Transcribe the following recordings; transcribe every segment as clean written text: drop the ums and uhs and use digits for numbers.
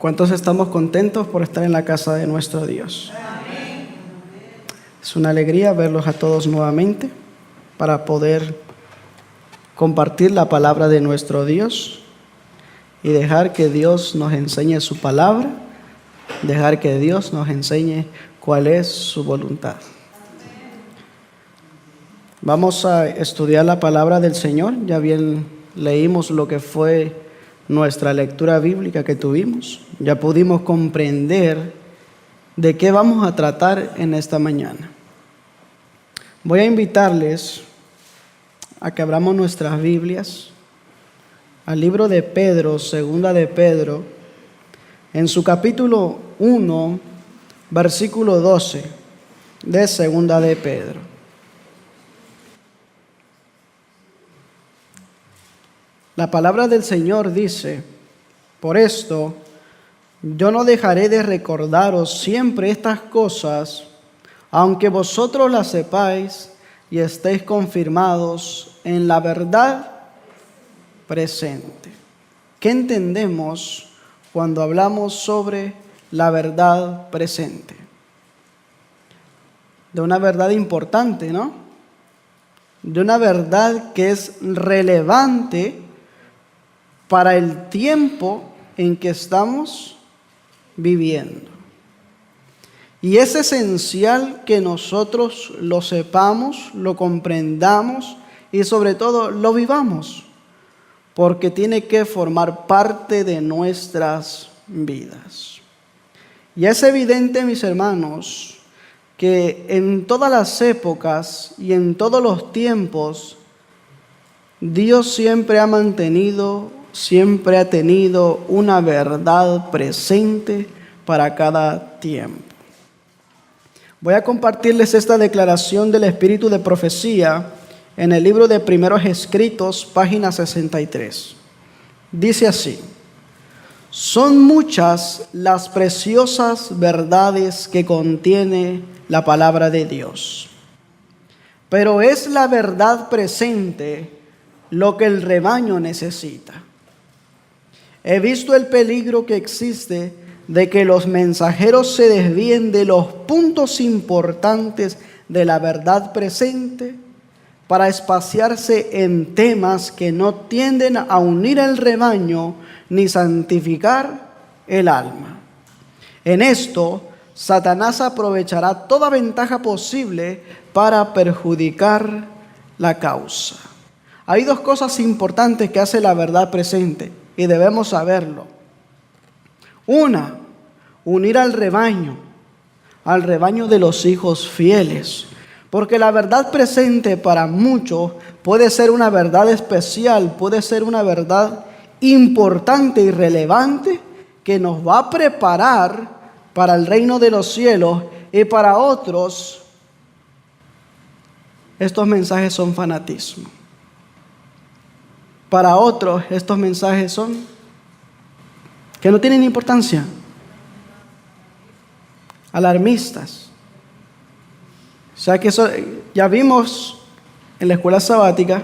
¿Cuántos estamos contentos por estar en la casa de nuestro Dios? Amén. Es una alegría verlos a todos nuevamente para poder compartir la palabra de nuestro Dios y dejar que Dios nos enseñe su palabra, dejar que Dios nos enseñe cuál es su voluntad. Vamos a estudiar la palabra del Señor. Ya bien leímos lo que fue nuestra lectura bíblica que tuvimos. Ya pudimos comprender de qué vamos a tratar en esta mañana. Voy a invitarles a que abramos nuestras Biblias al libro de Pedro, segunda de Pedro, en su capítulo 1, versículo 12 de segunda de Pedro. La palabra del Señor dice: por esto, yo no dejaré de recordaros siempre estas cosas, aunque vosotros las sepáis y estéis confirmados en la verdad presente. ¿Qué entendemos cuando hablamos sobre la verdad presente? De una verdad importante, ¿no? De una verdad que es relevante para el tiempo en que estamos viviendo. Y es esencial que nosotros lo sepamos, lo comprendamos y sobre todo lo vivamos, porque tiene que formar parte de nuestras vidas. Y es evidente, mis hermanos, que en todas las épocas y en todos los tiempos, Dios siempre ha tenido una verdad presente para cada tiempo. Voy a compartirles esta declaración del Espíritu de Profecía en el libro de Primeros Escritos, página 63. Dice así: son muchas las preciosas verdades que contiene la palabra de Dios, pero es la verdad presente lo que el rebaño necesita. He visto el peligro que existe de que los mensajeros se desvíen de los puntos importantes de la verdad presente para espaciarse en temas que no tienden a unir el rebaño ni santificar el alma. En esto, Satanás aprovechará toda ventaja posible para perjudicar la causa. Hay dos cosas importantes que hace la verdad presente y debemos saberlo. Una, unir al rebaño de los hijos fieles. Porque la verdad presente para muchos puede ser una verdad especial, puede ser una verdad importante y relevante que nos va a preparar para el reino de los cielos, y para otros estos mensajes son fanatismo. Para otros estos mensajes son que no tienen importancia, alarmistas. O sea que eso, ya vimos en la escuela sabática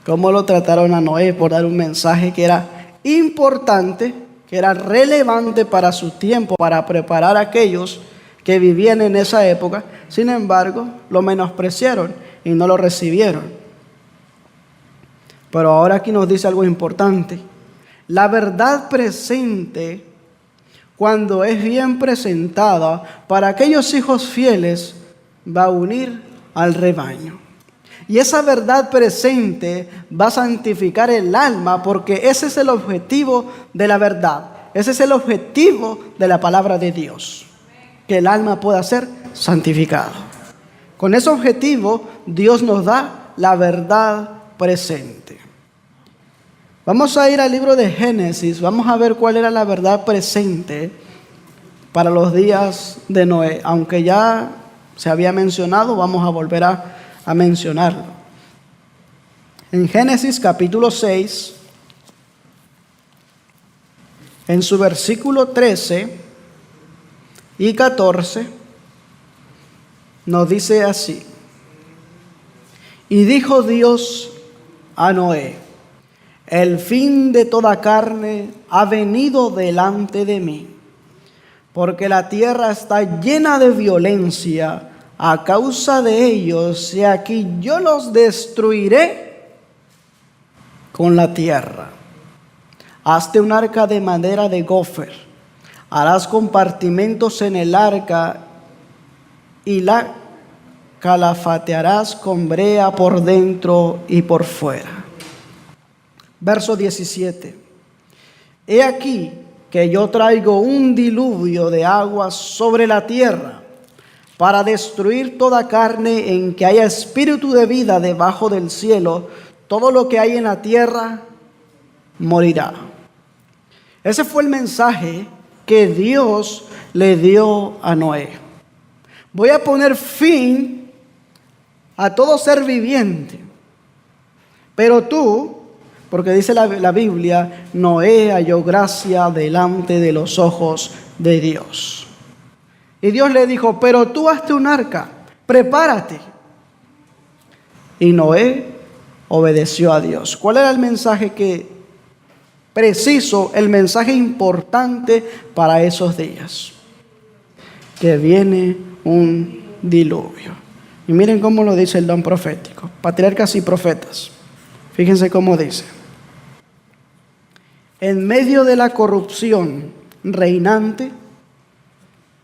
cómo lo trataron a Noé por dar un mensaje que era importante, que era relevante para su tiempo, para preparar a aquellos que vivían en esa época. Sin embargo, lo menospreciaron y no lo recibieron. Pero ahora aquí nos dice algo importante. La verdad presente, cuando es bien presentada para aquellos hijos fieles, va a unir al rebaño. Y esa verdad presente va a santificar el alma, porque ese es el objetivo de la verdad. Ese es el objetivo de la palabra de Dios, que el alma pueda ser santificado. Con ese objetivo, Dios nos da la verdad presente. Vamos a ir al libro de Génesis, vamos a ver cuál era la verdad presente para los días de Noé. Aunque ya se había mencionado, vamos a volver a mencionarlo. En Génesis capítulo 6, en su versículo 13 y 14, nos dice así: y dijo Dios a Noé: el fin de toda carne ha venido delante de mí, porque la tierra está llena de violencia a causa de ellos, y aquí yo los destruiré con la tierra. Hazte un arca de madera de gofer, harás compartimentos en el arca y la calafatearás con brea por dentro y por fuera. Verso 17. He aquí que yo traigo un diluvio de aguas sobre la tierra para destruir toda carne en que haya espíritu de vida debajo del cielo. Todo lo que hay en la tierra morirá. Ese fue el mensaje que Dios le dio a Noé. Voy a poner fin a todo ser viviente, pero tú, porque dice la Biblia, Noé halló gracia delante de los ojos de Dios. Y Dios le dijo, pero tú hazte un arca, prepárate. Y Noé obedeció a Dios. ¿Cuál era el mensaje preciso, el mensaje importante para esos días? Que viene un diluvio. Y miren cómo lo dice el don profético, patriarcas y profetas. Fíjense cómo dice. En medio de la corrupción reinante,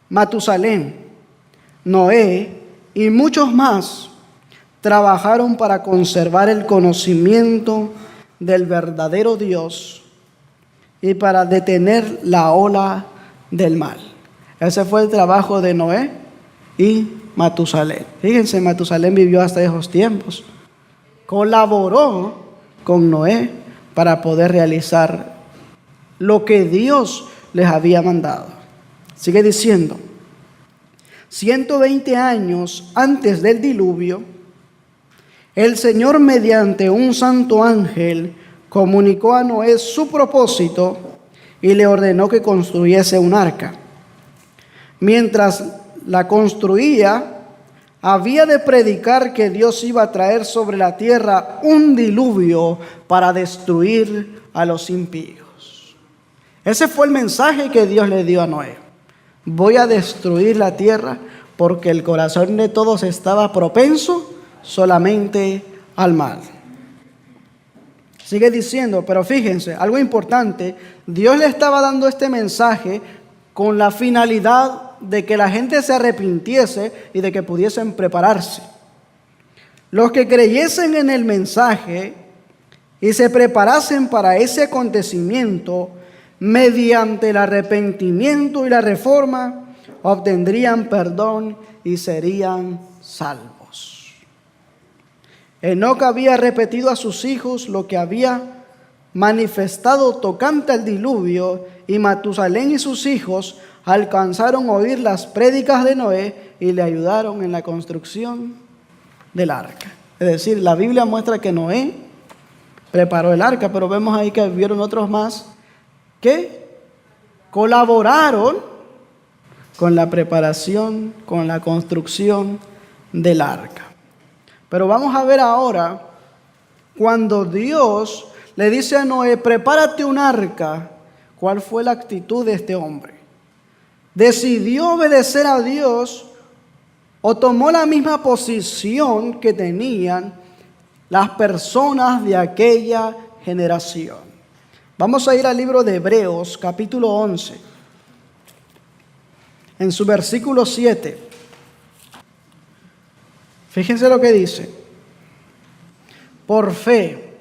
Matusalén, Noé y muchos más trabajaron para conservar el conocimiento del verdadero Dios y para detener la ola del mal. Ese fue el trabajo de Noé y Matusalén. Fíjense, Matusalén vivió hasta esos tiempos. Colaboró con Noé para poder realizar lo que Dios les había mandado. Sigue diciendo, 120 años antes del diluvio, el Señor mediante un santo ángel comunicó a Noé su propósito y le ordenó que construyese un arca. Mientras la construía, había de predicar que Dios iba a traer sobre la tierra un diluvio para destruir a los impíos. Ese fue el mensaje que Dios le dio a Noé. Voy a destruir la tierra porque el corazón de todos estaba propenso solamente al mal. Sigue diciendo, pero fíjense, algo importante, Dios le estaba dando este mensaje con la finalidad de que la gente se arrepintiese y de que pudiesen prepararse. Los que creyesen en el mensaje y se preparasen para ese acontecimiento, mediante el arrepentimiento y la reforma, obtendrían perdón y serían salvos. Enoc había repetido a sus hijos lo que había manifestado tocante al diluvio, y Matusalén y sus hijos alcanzaron a oír las prédicas de Noé y le ayudaron en la construcción del arca. Es decir, la Biblia muestra que Noé preparó el arca, pero vemos ahí que vieron otros más que colaboraron con la preparación, con la construcción del arca. Pero vamos a ver ahora cuando Dios le dice a Noé, prepárate un arca, ¿cuál fue la actitud de este hombre? ¿Decidió obedecer a Dios o tomó la misma posición que tenían las personas de aquella generación? Vamos a ir al libro de Hebreos, capítulo 11, en su versículo 7. Fíjense lo que dice. Por fe,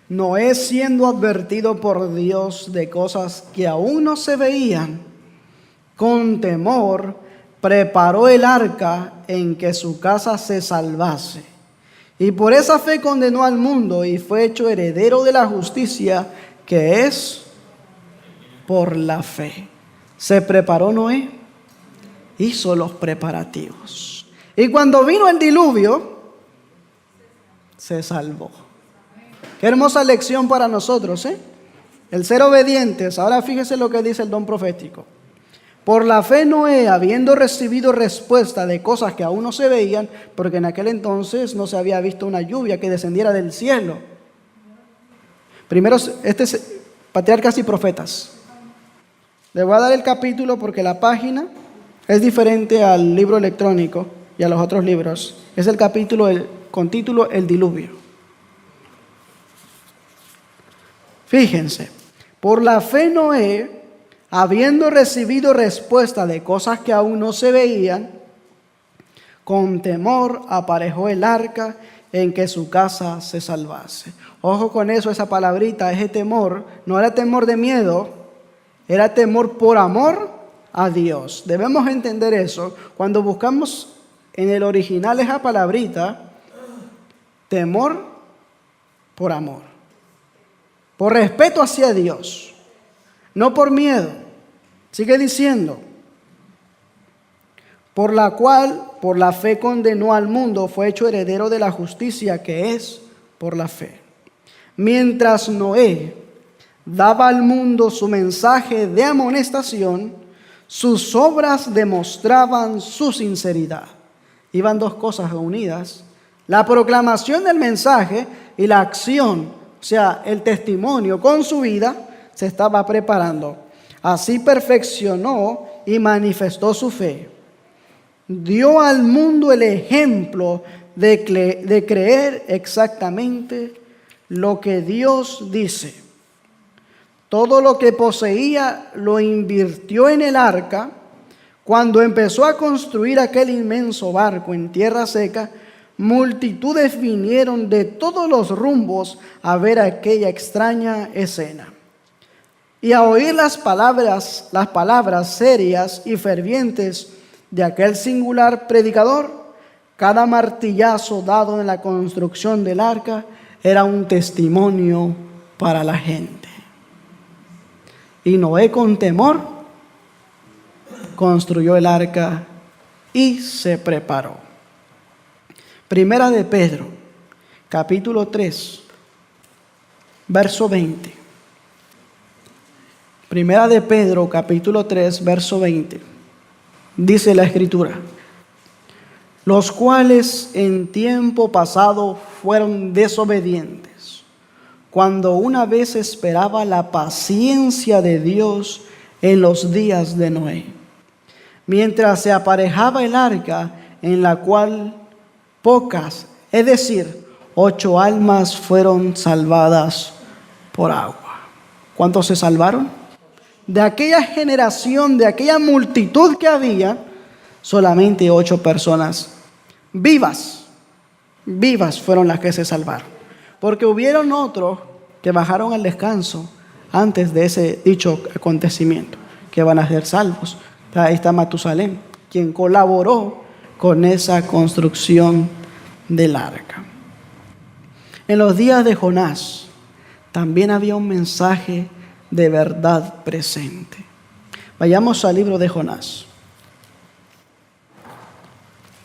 Noé, siendo advertido por Dios de cosas que aún no se veían, con temor preparó el arca en que su casa se salvase. Y por esa fe condenó al mundo y fue hecho heredero de la justicia, que es por la fe. Se preparó Noé, hizo los preparativos. Y cuando vino el diluvio, se salvó. Qué hermosa lección para nosotros, ¿eh? El ser obedientes. Ahora fíjese lo que dice el don profético. Por la fe Noé, habiendo recibido respuesta de cosas que aún no se veían, porque en aquel entonces no se había visto una lluvia que descendiera del cielo. Primero, este es Patriarcas y Profetas. Le voy a dar el capítulo porque la página es diferente al libro electrónico y a los otros libros. Es el capítulo con título El Diluvio. Fíjense, por la fe Noé, habiendo recibido respuesta de cosas que aún no se veían, con temor aparejó el arca en que su casa se salvase. Ojo con eso, esa palabrita, ese temor, no era temor de miedo, era temor por amor a Dios. Debemos entender eso. Cuando buscamos en el original esa palabrita, temor por amor, por respeto hacia Dios, no por miedo. Sigue diciendo, por la cual, por la fe condenó al mundo, fue hecho heredero de la justicia que es por la fe. Mientras Noé daba al mundo su mensaje de amonestación, sus obras demostraban su sinceridad. Iban dos cosas unidas: la proclamación del mensaje y la acción, o sea, el testimonio con su vida se estaba preparando. Así perfeccionó y manifestó su fe. Dio al mundo el ejemplo de creer exactamente lo que Dios dice. Todo lo que poseía lo invirtió en el arca. Cuando empezó a construir aquel inmenso barco en tierra seca, multitudes vinieron de todos los rumbos a ver aquella extraña escena. Y a oír las palabras serias y fervientes de aquel singular predicador, cada martillazo dado en la construcción del arca era un testimonio para la gente. Y Noé, con temor, construyó el arca y se preparó. Primera de Pedro, capítulo 3, verso 20. Primera de Pedro, capítulo 3, verso 20. Dice la Escritura: los cuales en tiempo pasado fueron desobedientes, cuando una vez esperaba la paciencia de Dios en los días de Noé, mientras se aparejaba el arca, en la cual pocas, es decir, 8 almas fueron salvadas por agua. ¿Cuántos se salvaron? De aquella generación, de aquella multitud que había, solamente 8 personas vivas fueron las que se salvaron. Porque hubieron otros que bajaron al descanso antes de ese dicho acontecimiento, que van a ser salvos. Ahí está Matusalén, quien colaboró con esa construcción del arca. En los días de Jonás también había un mensaje de verdad presente. Vayamos al libro de Jonás.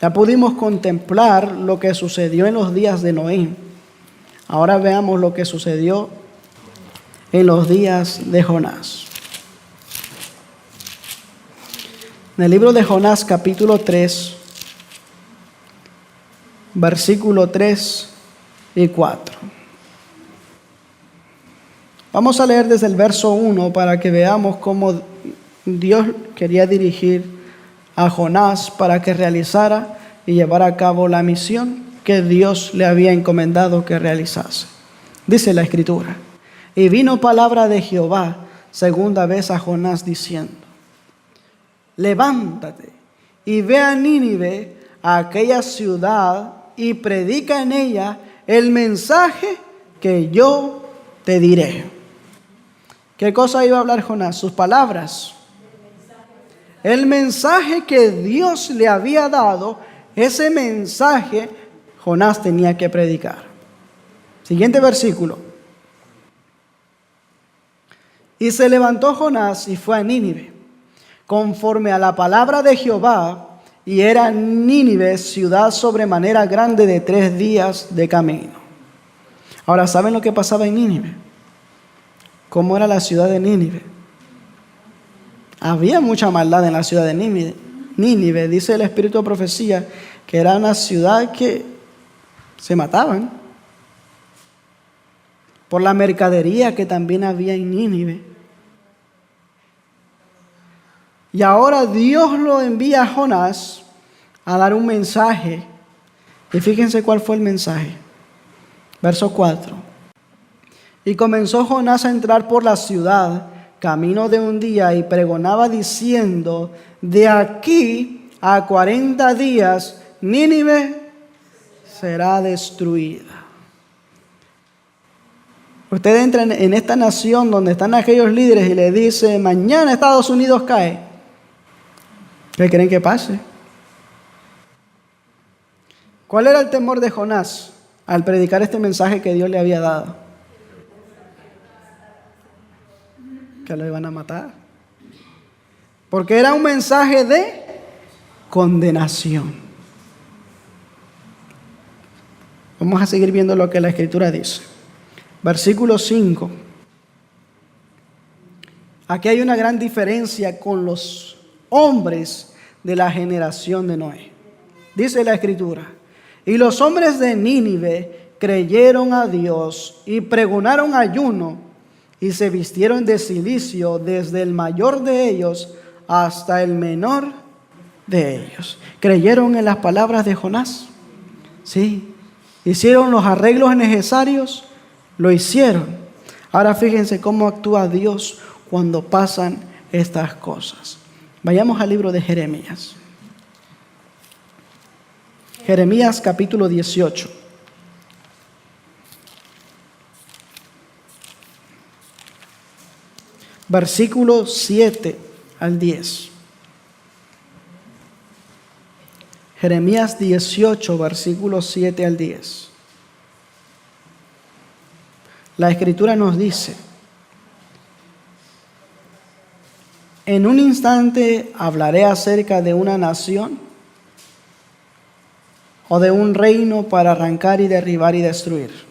Ya pudimos contemplar lo que sucedió en los días de Noé. Ahora veamos lo que sucedió en los días de Jonás. En el libro de Jonás, capítulo 3, versículo 3 y 4. Vamos a leer desde el verso 1 para que veamos cómo Dios quería dirigir a Jonás para que realizara y llevara a cabo la misión que Dios le había encomendado que realizase. Dice la Escritura: y vino palabra de Jehová segunda vez a Jonás diciendo: levántate y ve a Nínive, a aquella ciudad, y predica en ella el mensaje que yo te diré. ¿Qué cosa iba a hablar Jonás? Sus palabras. El mensaje que Dios le había dado, ese mensaje Jonás tenía que predicar. Siguiente versículo. Y se levantó Jonás y fue a Nínive, conforme a la palabra de Jehová, y era Nínive ciudad sobremanera grande de 3 días de camino. Ahora, ¿saben lo que pasaba en Nínive? ¿Cómo era la ciudad de Nínive? Había mucha maldad en la ciudad de Nínive. Nínive, dice el espíritu de profecía, que era una ciudad que se mataban. por la mercadería que también había en Nínive. Y ahora Dios lo envía a Jonás a dar un mensaje. Y fíjense cuál fue el mensaje. Verso 4. Y comenzó Jonás a entrar por la ciudad, camino de un día, y pregonaba diciendo: de aquí a 40 días Nínive será destruida. Usted entra en esta nación donde están aquellos líderes y le dice: mañana Estados Unidos cae. ¿Qué creen que pase? ¿Cuál era el temor de Jonás al predicar este mensaje que Dios le había dado? Que lo iban a matar. Porque era un mensaje de condenación. Vamos a seguir viendo lo que la Escritura dice. Versículo 5. Aquí hay una gran diferencia con los hombres de la generación de Noé. Dice la Escritura: y los hombres de Nínive creyeron a Dios y pregonaron ayuno y se vistieron de cilicio, desde el mayor de ellos hasta el menor de ellos. ¿Creyeron en las palabras de Jonás? Sí. ¿Hicieron los arreglos necesarios? Lo hicieron. Ahora fíjense cómo actúa Dios cuando pasan estas cosas. Vayamos al libro de Jeremías. Jeremías capítulo 18. Versículo 7 al 10. Jeremías 18, versículos 7 al 10. La Escritura nos dice: en un instante hablaré acerca de una nación o de un reino para arrancar y derribar y destruir.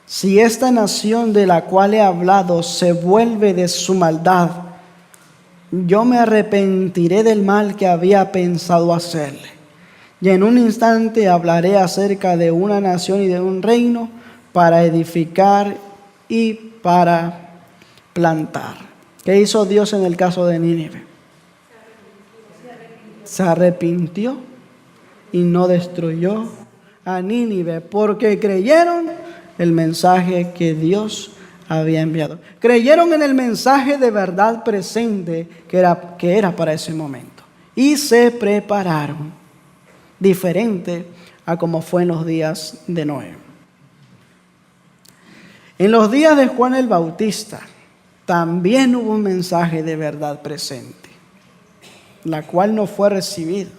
Si esta nación de la cual he hablado se vuelve de su maldad, yo me arrepentiré del mal que había pensado hacerle. Y en un instante hablaré acerca de una nación y de un reino para edificar y para plantar. ¿Qué hizo Dios en el caso de Nínive? Se arrepintió y no destruyó a Nínive porque creyeron el mensaje que Dios había enviado. Creyeron en el mensaje de verdad presente que era para ese momento. Y se prepararon, diferente a como fue en los días de Noé. En los días de Juan el Bautista también hubo un mensaje de verdad presente, la cual no fue recibida.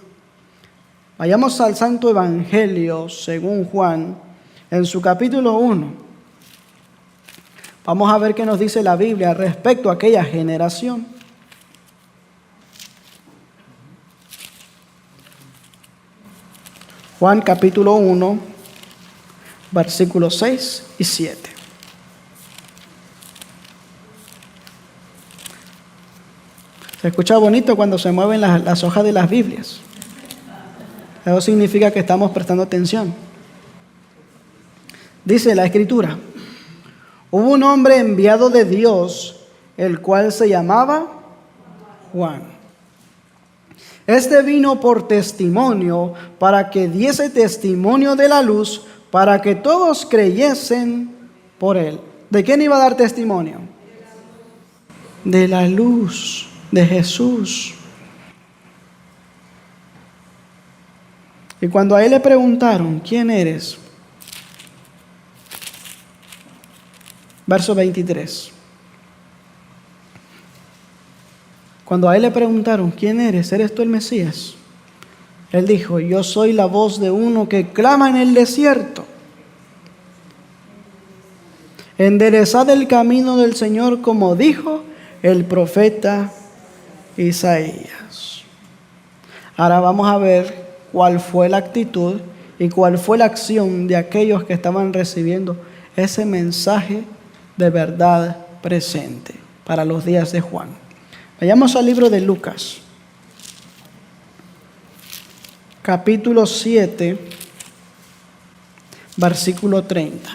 Vayamos al Santo Evangelio según Juan, en su capítulo 1. Vamos a ver qué nos dice la Biblia respecto a aquella generación. Juan capítulo 1, versículos 6 y 7. Se escucha bonito cuando se mueven las hojas de las Biblias. Eso significa que estamos prestando atención. Dice la Escritura: hubo un hombre enviado de Dios, el cual se llamaba Juan. Este vino por testimonio, para que diese testimonio de la luz, para que todos creyesen por él. ¿De quién iba a dar testimonio? De la luz de Jesús. Y cuando a él le preguntaron: ¿quién eres? Verso 23. Cuando a él le preguntaron: ¿quién eres? ¿Eres tú el Mesías? Él dijo: yo soy la voz de uno que clama en el desierto: enderezad el camino del Señor, como dijo el profeta Isaías. Ahora vamos a ver cuál fue la actitud y cuál fue la acción de aquellos que estaban recibiendo ese mensaje de verdad presente para los días de Juan. Vayamos al libro de Lucas, capítulo 7, versículo 30.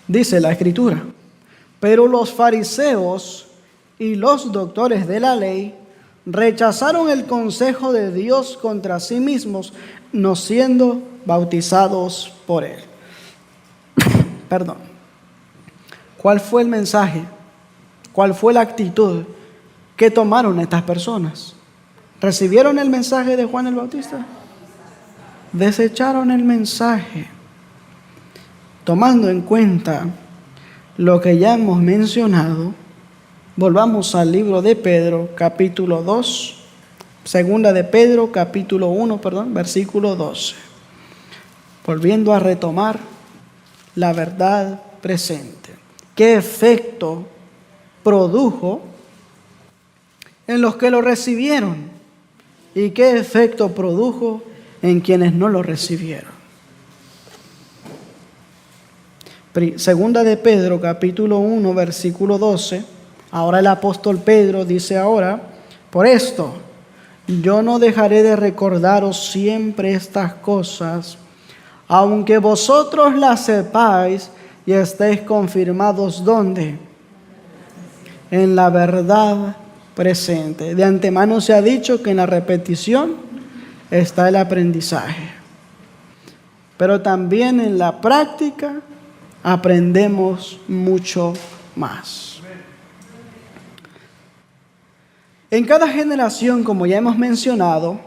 Dice la Escritura. Pero los fariseos y los doctores de la ley rechazaron el consejo de Dios contra sí mismos, no siendo bautizados por él. Perdón. ¿Cuál fue el mensaje? ¿Cuál fue la actitud que tomaron estas personas? ¿Recibieron el mensaje de Juan el Bautista? Desecharon el mensaje. Tomando en cuenta lo que ya hemos mencionado, volvamos al libro de Pedro, capítulo 2, segunda de Pedro, capítulo 1, versículo 12. Volviendo a retomar la verdad presente. ¿Qué efecto produjo en los que lo recibieron? ¿Y qué efecto produjo en quienes no lo recibieron? Segunda de Pedro, capítulo 1, versículo 12. Ahora el apóstol Pedro dice ahora: por esto, yo no dejaré de recordaros siempre estas cosas, aunque vosotros las sepáis y estéis confirmados, ¿dónde? En la verdad presente. De antemano se ha dicho que en la repetición está el aprendizaje. Pero también en la práctica aprendemos mucho más. En cada generación, como ya hemos mencionado,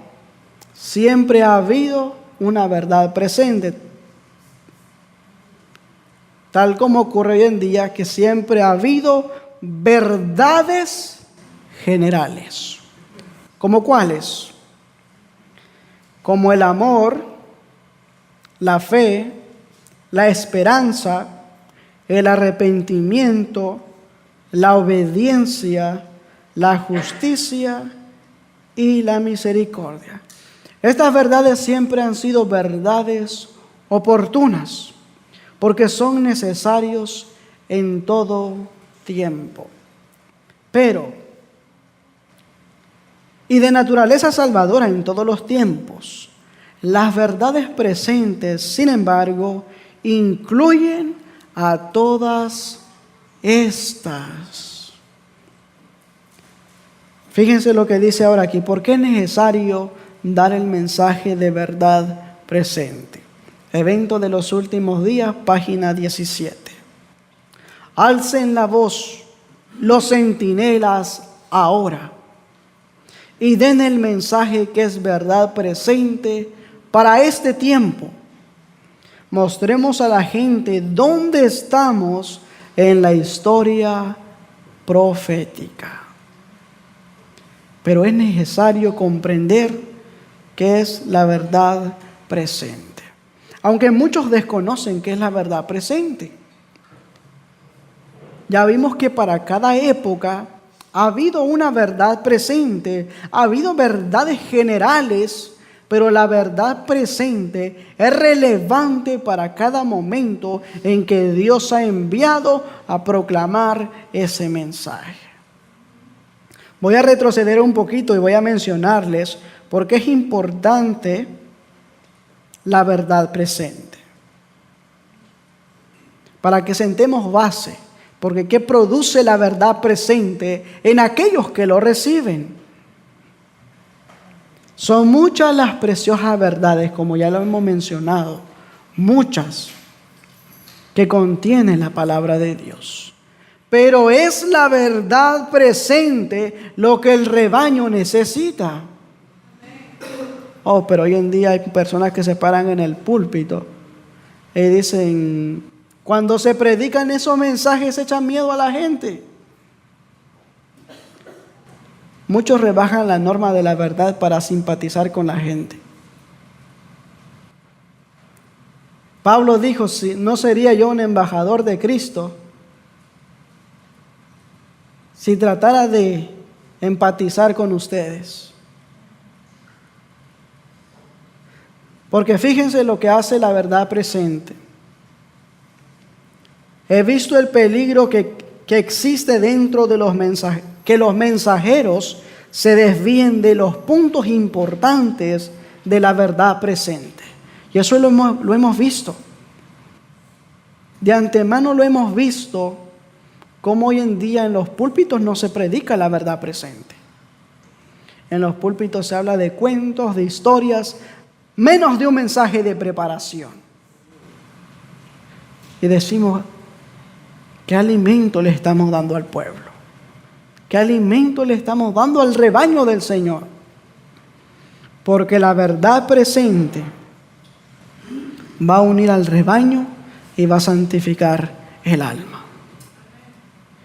siempre ha habido una verdad presente. Tal como ocurre hoy en día, que siempre ha habido verdades generales. ¿Como cuáles? Como el amor, la fe, la esperanza, el arrepentimiento, la obediencia, la justicia y la misericordia. Estas verdades siempre han sido verdades oportunas, porque son necesarios en todo tiempo. Pero, y de naturaleza salvadora en todos los tiempos, las verdades presentes, sin embargo, incluyen a todas estas. Fíjense lo que dice ahora aquí. ¿Por qué es necesario dar el mensaje de verdad presente? Evento de los últimos días, página 17. Alcen la voz los centinelas ahora y den el mensaje que es verdad presente para este tiempo. Mostremos a la gente dónde estamos en la historia profética. Pero es necesario comprender qué es la verdad presente. Aunque muchos desconocen qué es la verdad presente. Ya vimos que para cada época ha habido una verdad presente, ha habido verdades generales, pero la verdad presente es relevante para cada momento en que Dios ha enviado a proclamar ese mensaje. Voy a retroceder un poquito y voy a mencionarles por qué es importante la verdad presente. Para que sentemos base, porque ¿qué produce la verdad presente en aquellos que lo reciben? Son muchas las preciosas verdades, como ya lo hemos mencionado, muchas que contienen la palabra de Dios. Pero es la verdad presente lo que el rebaño necesita. Oh, pero hoy en día hay personas que se paran en el púlpito y dicen, cuando se predican esos mensajes echan miedo a la gente. Muchos rebajan la norma de la verdad para simpatizar con la gente. Pablo dijo, si no sería yo un embajador de Cristo si tratara de empatizar con ustedes. Porque fíjense lo que hace la verdad presente. He visto el peligro que existe dentro de los mensajeros, que los mensajeros se desvíen de los puntos importantes de la verdad presente. Y eso lo hemos visto. De antemano lo hemos visto, como hoy en día en los púlpitos no se predica la verdad presente. En los púlpitos se habla de cuentos, de historias, menos de un mensaje de preparación. Y decimos, ¿qué alimento le estamos dando al pueblo? ¿Qué alimento le estamos dando al rebaño del Señor? Porque la verdad presente va a unir al rebaño y va a santificar el alma.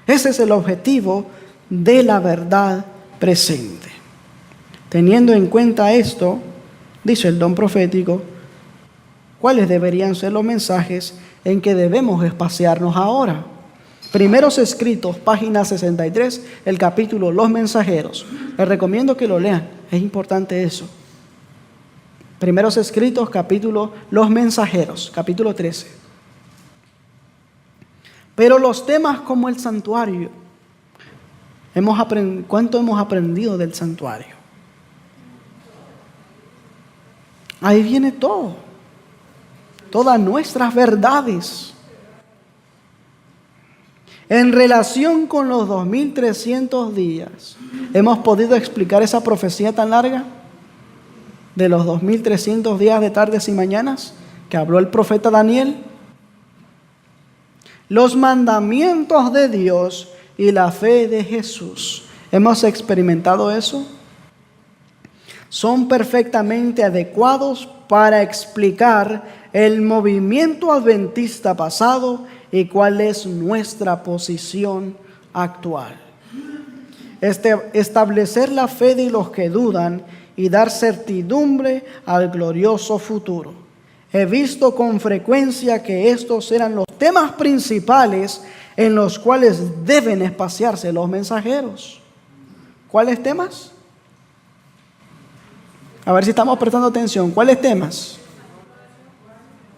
Ese es el objetivo de la verdad presente. Teniendo en cuenta esto, dice el don profético, ¿cuáles deberían ser los mensajes en que debemos espaciarnos ahora? Primeros Escritos, página 63, el capítulo Los Mensajeros. Les recomiendo que lo lean, es importante eso. Primeros Escritos, capítulo Los Mensajeros, capítulo 13. Pero los temas como el santuario, ¿cuánto hemos aprendido del santuario? Ahí viene todo, todas nuestras verdades. En relación con los 2300 días, ¿hemos podido explicar esa profecía tan larga de los 2300 días de tardes y mañanas que habló el profeta Daniel? Los mandamientos de Dios y la fe de Jesús, ¿hemos experimentado eso? Son perfectamente adecuados para explicar el movimiento adventista pasado y cuál es nuestra posición actual. Establecer la fe de los que dudan y dar certidumbre al glorioso futuro. He visto con frecuencia que estos eran los temas principales en los cuales deben espaciarse los mensajeros. ¿Cuáles temas? A ver si estamos prestando atención. ¿Cuáles temas?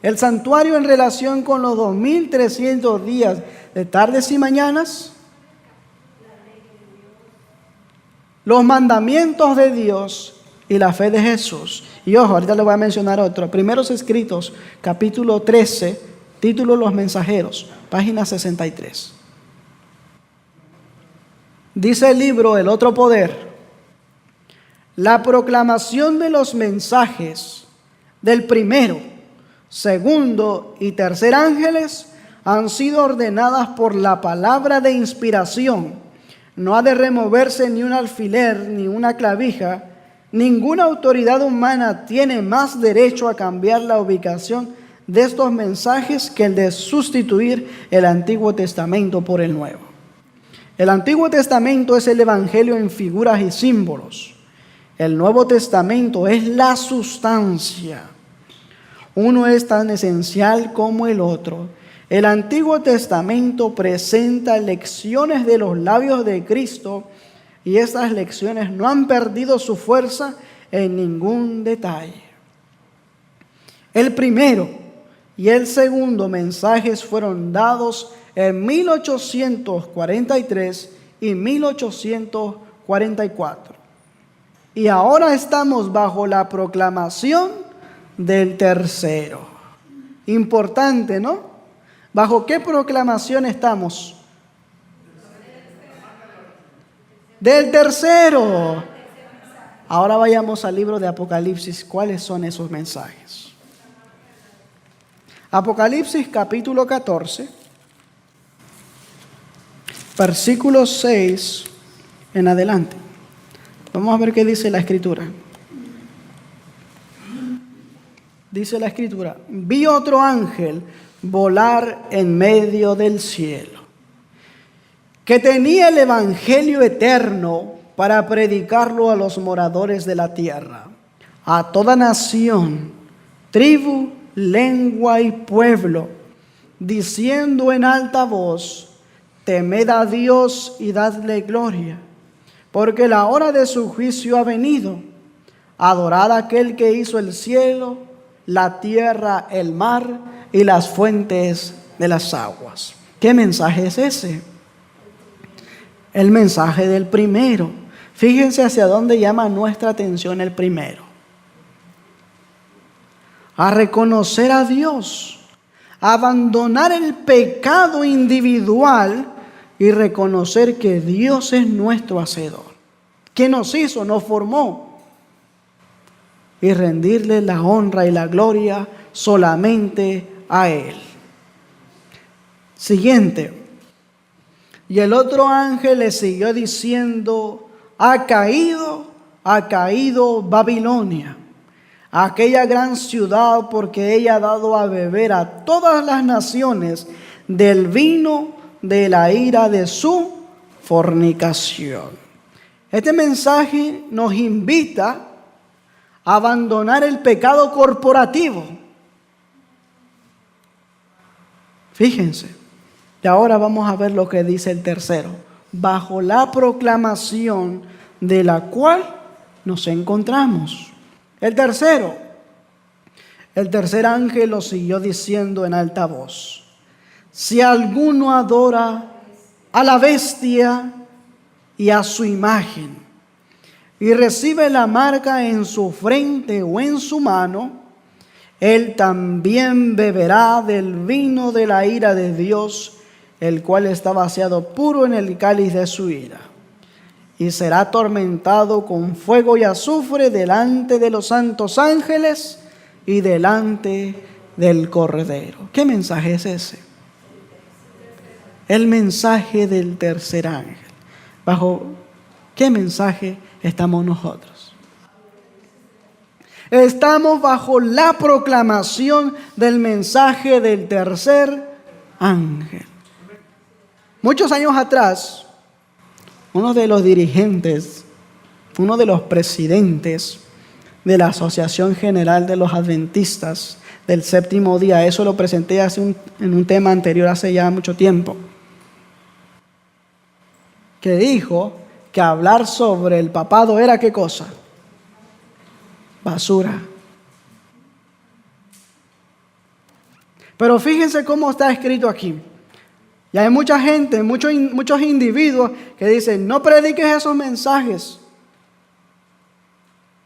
El santuario en relación con los 2300 días de tardes y mañanas. Los mandamientos de Dios y la fe de Jesús. Y ojo, ahorita le voy a mencionar otro. Primeros Escritos, capítulo 13, título Los Mensajeros, página 63. Dice el libro El Otro Poder: la proclamación de los mensajes del primero, segundo y tercer ángeles han sido ordenadas por la palabra de inspiración. No ha de removerse ni un alfiler ni una clavija. Ninguna autoridad humana tiene más derecho a cambiar la ubicación de estos mensajes que el de sustituir el Antiguo Testamento por el Nuevo. El Antiguo Testamento es el Evangelio en figuras y símbolos. El Nuevo Testamento es la sustancia. Uno es tan esencial como el otro. El Antiguo Testamento presenta lecciones de los labios de Cristo y estas lecciones no han perdido su fuerza en ningún detalle. El primero y el segundo mensajes fueron dados en 1843 y 1844. Y ahora estamos bajo la proclamación del tercero. Importante, ¿no? ¿Bajo qué proclamación estamos? Del tercero. Ahora vayamos al libro de Apocalipsis. ¿Cuáles son esos mensajes? Apocalipsis capítulo 14, versículo 6 en adelante. Vamos a ver qué dice la Escritura. Dice la Escritura: vi otro ángel volar en medio del cielo, que tenía el evangelio eterno para predicarlo a los moradores de la tierra, a toda nación, tribu, lengua y pueblo, diciendo en alta voz: temed a Dios y dadle gloria, porque la hora de su juicio ha venido. Adorad a aquel que hizo el cielo, la tierra, el mar y las fuentes de las aguas. ¿Qué mensaje es ese? El mensaje del primero. Fíjense hacia dónde llama nuestra atención el primero. A reconocer a Dios, abandonar el pecado individual y reconocer que Dios es nuestro Hacedor, que nos hizo, nos formó, y rendirle la honra y la gloria solamente a Él. Siguiente. Y el otro ángel le siguió diciendo: ha caído Babilonia, aquella gran ciudad, porque ella ha dado a beber a todas las naciones del vino de la ira de su fornicación. Este mensaje nos invita a abandonar el pecado corporativo. Fíjense. Y ahora vamos a ver lo que dice el tercero. Bajo la proclamación de la cual nos encontramos. El tercer ángel lo siguió diciendo en alta voz: si alguno adora a la bestia y a su imagen, y recibe la marca en su frente o en su mano, él también beberá del vino de la ira de Dios, el cual está vaciado puro en el cáliz de su ira, y será atormentado con fuego y azufre delante de los santos ángeles y delante del Cordero. ¿Qué mensaje es ese? El mensaje del tercer ángel. ¿Bajo qué mensaje estamos nosotros? Estamos bajo la proclamación del mensaje del tercer ángel. Muchos años atrás, uno de los dirigentes, uno de los presidentes de la Asociación General de los Adventistas del Séptimo Día, eso lo presenté en un tema anterior hace ya mucho tiempo, que dijo que hablar sobre el papado era ¿qué cosa? Basura. Pero fíjense cómo está escrito aquí. Y hay mucha gente, muchos individuos que dicen: no prediques esos mensajes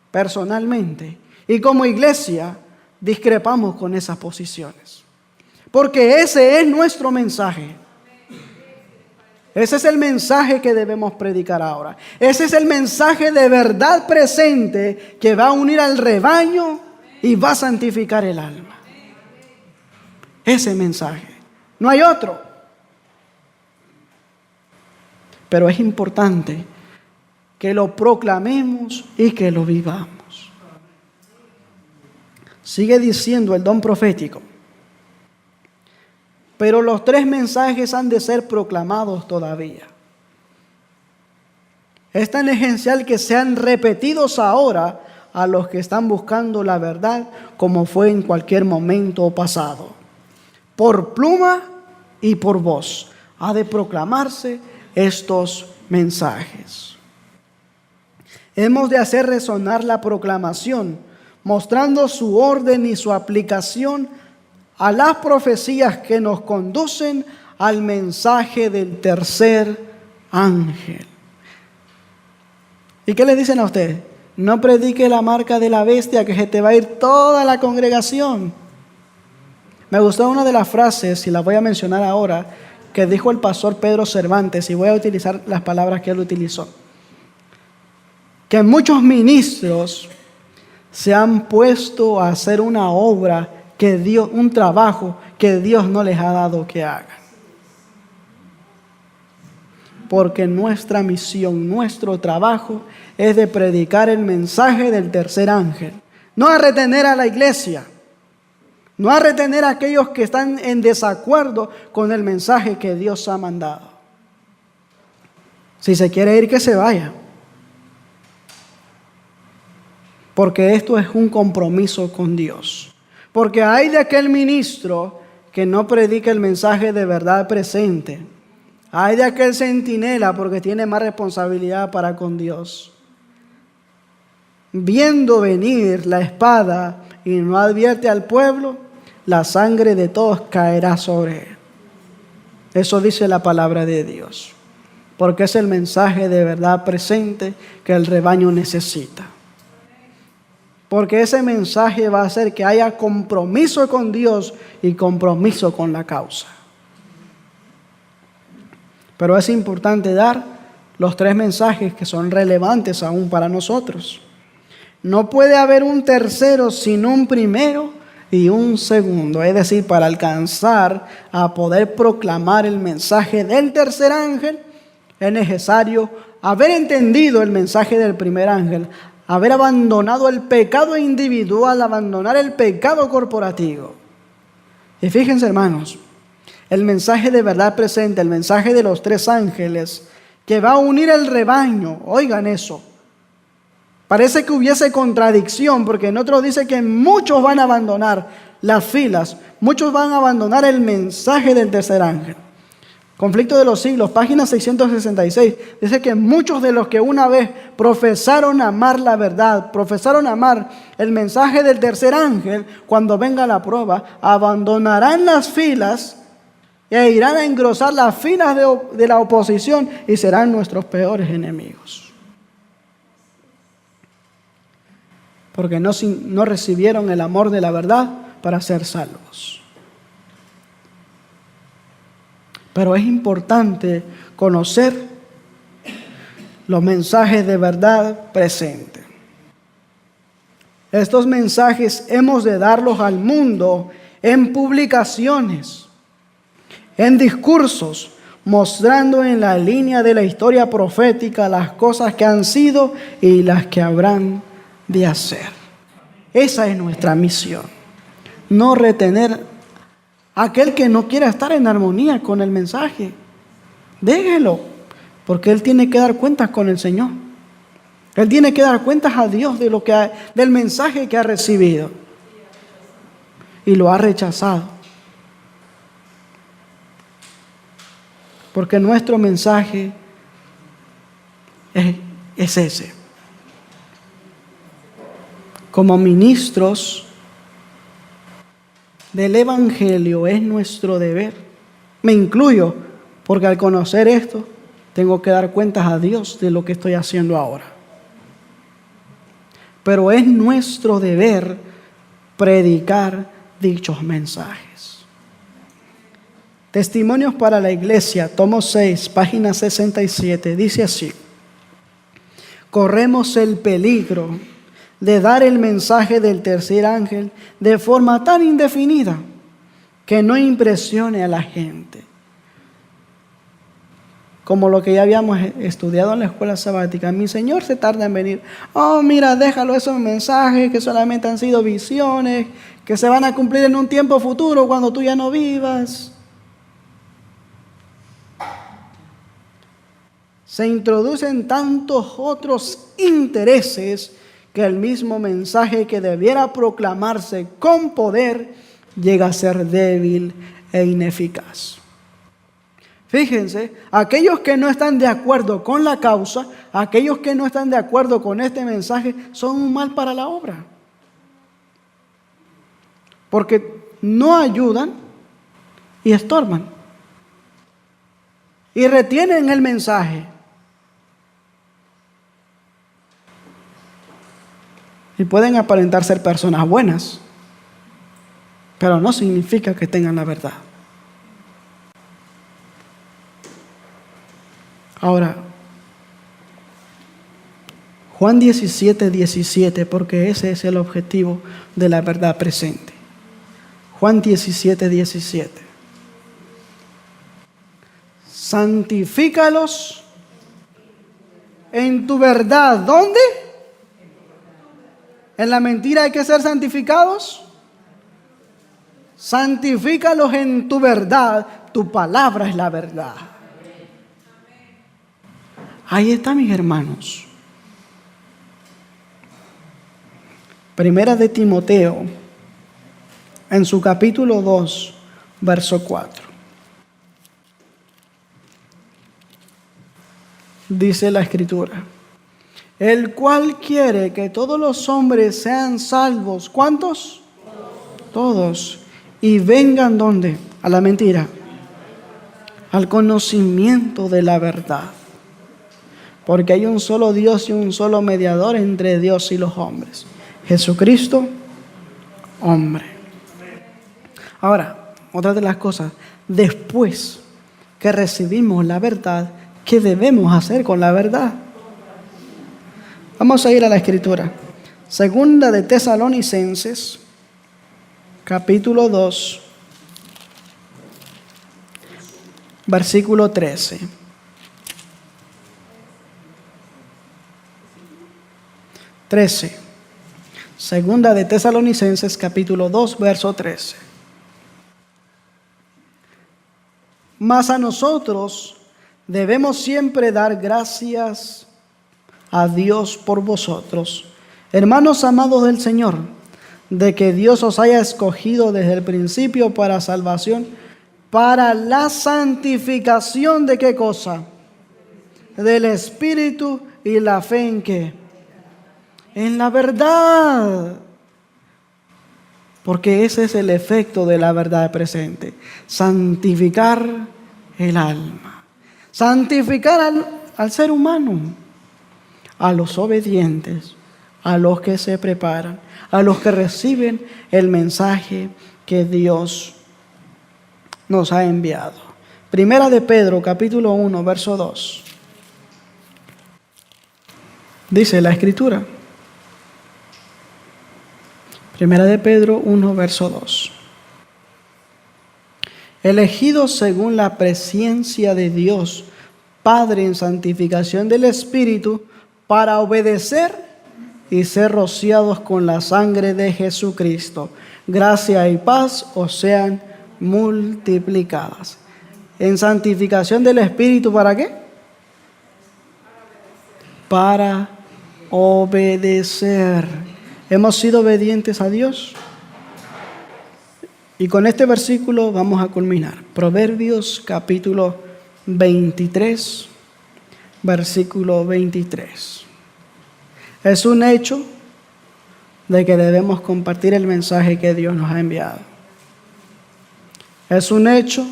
personalmente. Y como iglesia discrepamos con esas posiciones. Porque ese es nuestro mensaje. Ese es el mensaje que debemos predicar ahora. Ese es el mensaje de verdad presente que va a unir al rebaño y va a santificar el alma. Ese mensaje. No hay otro. Pero es importante que lo proclamemos y que lo vivamos. Sigue diciendo el don profético: pero los tres mensajes han de ser proclamados todavía. Es tan esencial que sean repetidos ahora a los que están buscando la verdad, como fue en cualquier momento pasado. Por pluma y por voz ha de proclamarse estos mensajes. Hemos de hacer resonar la proclamación, mostrando su orden y su aplicación a las profecías que nos conducen al mensaje del tercer ángel. ¿Y qué le dicen a usted? No predique la marca de la bestia, que se te va a ir toda la congregación. Me gustó una de las frases, y la voy a mencionar ahora, que dijo el pastor Pedro Cervantes, y voy a utilizar las palabras que él utilizó. Que muchos ministros se han puesto a hacer una obra que Dios, un trabajo que Dios no les ha dado que hagan. Porque nuestra misión, nuestro trabajo es de predicar el mensaje del tercer ángel. No a retener a la iglesia, no a retener a aquellos que están en desacuerdo con el mensaje que Dios ha mandado. Si se quiere ir, que se vaya. Porque esto es un compromiso con Dios. Porque hay de aquel ministro que no predica el mensaje de verdad presente. Hay de aquel centinela, porque tiene más responsabilidad para con Dios. Viendo venir la espada y no advierte al pueblo, la sangre de todos caerá sobre él. Eso dice la palabra de Dios. Porque es el mensaje de verdad presente que el rebaño necesita. porque ese mensaje va a hacer que haya compromiso con Dios y compromiso con la causa. Pero es importante dar los 3 mensajes que son relevantes aún para nosotros. No puede haber un tercero sin un primero y un segundo. Es decir, para alcanzar a poder proclamar el mensaje del tercer ángel, es necesario haber entendido el mensaje del primer ángel, haber abandonado el pecado individual, abandonar el pecado corporativo. Y fíjense, hermanos, el mensaje de verdad presente, el mensaje de los 3 ángeles, que va a unir el rebaño. Oigan eso. Parece que hubiese contradicción, porque en otros dice que muchos van a abandonar las filas, muchos van a abandonar el mensaje del tercer ángel. Conflicto de los siglos, página 666, dice que muchos de los que una vez profesaron amar la verdad, profesaron amar el mensaje del tercer ángel, cuando venga la prueba, abandonarán las filas e irán a engrosar las filas de la oposición y serán nuestros peores enemigos. Porque no recibieron el amor de la verdad para ser salvos. Pero es importante conocer los mensajes de verdad presentes. Estos mensajes hemos de darlos al mundo en publicaciones, en discursos, mostrando en la línea de la historia profética las cosas que han sido y las que habrán de hacer. Esa es nuestra misión. No retener a aquel que no quiera estar en armonía con el mensaje. Déjelo, porque él tiene que dar cuentas con el Señor. Él tiene que dar cuentas a Dios del mensaje que ha recibido y lo ha rechazado. Porque nuestro mensaje es ese. Como ministros del Evangelio es nuestro deber. Me incluyo, porque al conocer esto, tengo que dar cuentas a Dios de lo que estoy haciendo ahora. Pero es nuestro deber predicar dichos mensajes. Testimonios para la Iglesia, tomo 6, página 67, dice así: corremos el peligro de dar el mensaje del tercer ángel de forma tan indefinida que no impresione a la gente. Como lo que ya habíamos estudiado en la escuela sabática. Mi Señor se tarda en venir. Oh, mira, déjalo, esos mensajes que solamente han sido visiones, que se van a cumplir en un tiempo futuro cuando tú ya no vivas. Se introducen tantos otros intereses que el mismo mensaje que debiera proclamarse con poder llega a ser débil e ineficaz. Fíjense, aquellos que no están de acuerdo con la causa, aquellos que no están de acuerdo con este mensaje, son un mal para la obra. Porque no ayudan y estorban. Y retienen el mensaje. Y pueden aparentar ser personas buenas, pero no significa que tengan la verdad. Ahora, Juan 17:17, porque ese es el objetivo de la verdad presente. Juan 17:17. Santifícalos en tu verdad. ¿Dónde? ¿En la mentira hay que ser santificados? Santifícalos en tu verdad. Tu palabra es la verdad. Ahí está, mis hermanos. Primera de Timoteo, en su capítulo 2, verso 4. Dice la Escritura: el cual quiere que todos los hombres sean salvos. ¿Cuántos? Todos. Y vengan, ¿dónde? A la mentira. Al conocimiento de la verdad. Porque hay un solo Dios y un solo mediador entre Dios y los hombres, Jesucristo, hombre. Ahora, otra de las cosas, después que recibimos la verdad, ¿qué debemos hacer con la verdad? Vamos a ir a la Escritura. Segunda de Tesalonicenses, capítulo 2, versículo 13. Segunda de Tesalonicenses, capítulo 2, verso 13. Mas a nosotros debemos siempre dar gracias a Dios por vosotros, hermanos amados del Señor, de que Dios os haya escogido desde el principio para salvación, para la santificación de ¿qué cosa? Del Espíritu y la fe en ¿qué? En la verdad. Porque ese es el efecto de la verdad presente. Santificar el alma. Santificar al ser humano. A los obedientes. A los que se preparan. A los que reciben el mensaje que Dios nos ha enviado. Primera de Pedro, capítulo 1, verso 2. Dice la Escritura. Primera de Pedro 1, verso 2. Elegidos según la presciencia de Dios, Padre en santificación del Espíritu, para obedecer y ser rociados con la sangre de Jesucristo. Gracia y paz os sean multiplicadas. En santificación del Espíritu, ¿para qué? Para obedecer. ¿Hemos sido obedientes a Dios? Y con este versículo vamos a culminar. Proverbios capítulo 23, versículo 23. Es un hecho de que debemos compartir el mensaje que Dios nos ha enviado. Es un hecho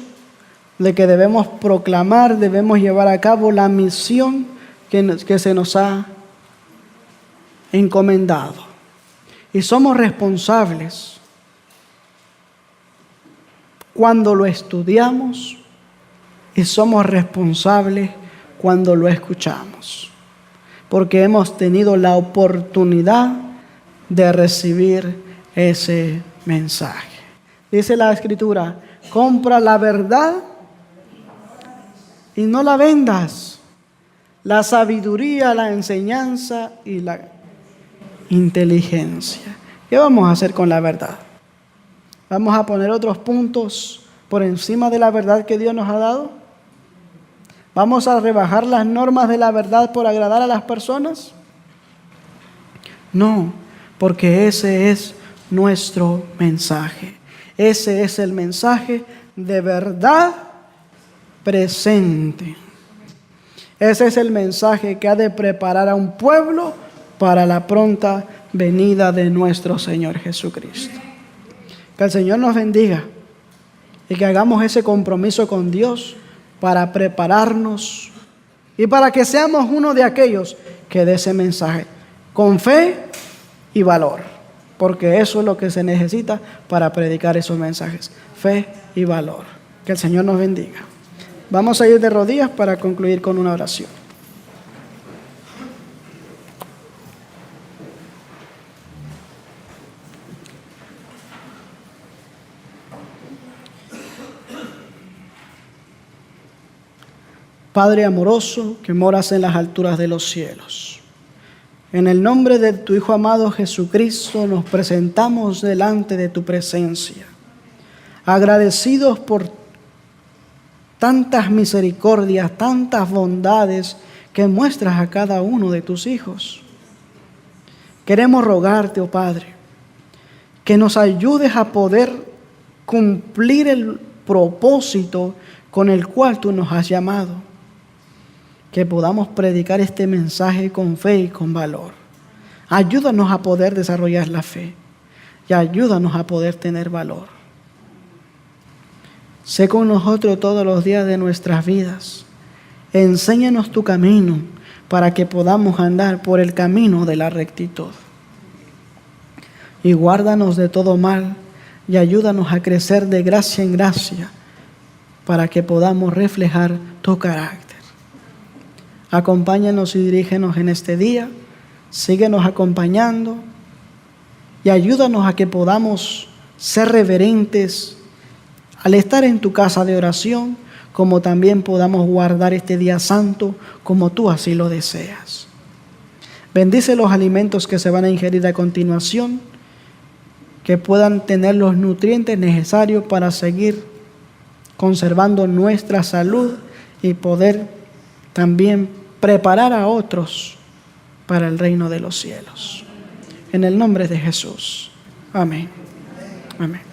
de que debemos proclamar, debemos llevar a cabo la misión que se nos ha encomendado. Y somos responsables cuando lo estudiamos y somos responsables cuando lo escuchamos. Porque hemos tenido la oportunidad de recibir ese mensaje. Dice la Escritura, compra la verdad y no la vendas. La sabiduría, la enseñanza y la inteligencia. ¿Qué vamos a hacer con la verdad? ¿Vamos a poner otros puntos por encima de la verdad que Dios nos ha dado? ¿Vamos a rebajar las normas de la verdad por agradar a las personas? No, porque ese es nuestro mensaje. Ese es el mensaje de verdad presente. Ese es el mensaje que ha de preparar a un pueblo para la pronta venida de nuestro Señor Jesucristo. Que el Señor nos bendiga y que hagamos ese compromiso con Dios para prepararnos y para que seamos uno de aquellos que dé ese mensaje con fe y valor, porque eso es lo que se necesita para predicar esos mensajes, fe y valor. Que el Señor nos bendiga. Vamos a ir de rodillas para concluir con una oración. Padre amoroso, que moras en las alturas de los cielos, en el nombre de tu Hijo amado Jesucristo nos presentamos delante de tu presencia, agradecidos por tantas misericordias, tantas bondades que muestras a cada uno de tus hijos. Queremos rogarte, oh Padre, que nos ayudes a poder cumplir el propósito con el cual tú nos has llamado. Que podamos predicar este mensaje con fe y con valor. Ayúdanos a poder desarrollar la fe y ayúdanos a poder tener valor. Sé con nosotros todos los días de nuestras vidas. Enséñanos tu camino para que podamos andar por el camino de la rectitud. y guárdanos de todo mal y ayúdanos a crecer de gracia en gracia para que podamos reflejar tu carácter. Acompáñanos y dirígenos en este día, síguenos acompañando y ayúdanos a que podamos ser reverentes al estar en tu casa de oración, como también podamos guardar este día santo como tú así lo deseas. Bendice los alimentos que se van a ingerir a continuación, que puedan tener los nutrientes necesarios para seguir conservando nuestra salud y poder también preparar a otros para el reino de los cielos. En el nombre de Jesús. Amén. Amén.